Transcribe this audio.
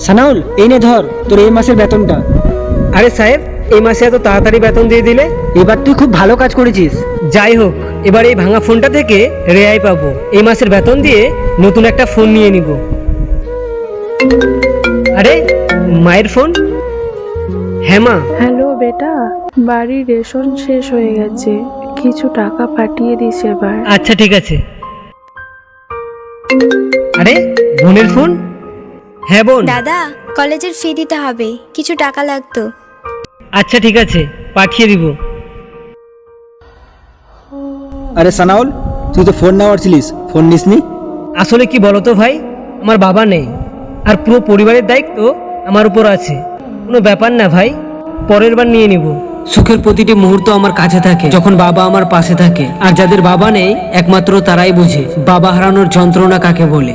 সানাউল, এই নে ধর তোর এই মাসের বেতনটা। আরে সাহেব, এই মাসে এত তাড়াতাড়ি বেতন দিয়ে দিলে? এবার তুই খুব ভালো কাজ করেছিস। যাই হোক, এবার এই ভাঙা ফোনটা থেকে রেহাই পাবো। এই মাসের বেতন দিয়ে নতুন একটা ফোন নিয়ে নিব। আরে, মায়ের ফোন। হ্যাঁ মা। হ্যালো বেটা, বাড়ির রেশন শেষ হয়ে গেছে, কিছু টাকা পাঠিয়ে দিস এবার। আচ্ছা ঠিক আছে। আরে, বোনের ফোন। হ্যাঁ বোন। দাদা, কলেজের ফি দিতে হবে, কিছু টাকা লাগতো। আচ্ছা ঠিক আছে, পাঠিয়ে দিব। আরে সানাউল, তুই তো ফোন নেওয়ার ছিলিস, ফোন নিসনি? আসলে কি বলতো ভাই, আমার বাবা নেই, আর পুরো পরিবারের দায়িত্ব আমার উপর আছে। কোনো ব্যাপার না ভাই, পরের বার নিয়ে নিব। সুখের প্রতিটি মুহূর্ত আমার কাছে থাকে যখন বাবা আমার পাশে থাকে, আর যাদের বাবা নেই একমাত্র তারাই বুঝে বাবা হারানোর যন্ত্রণা কাকে বলে।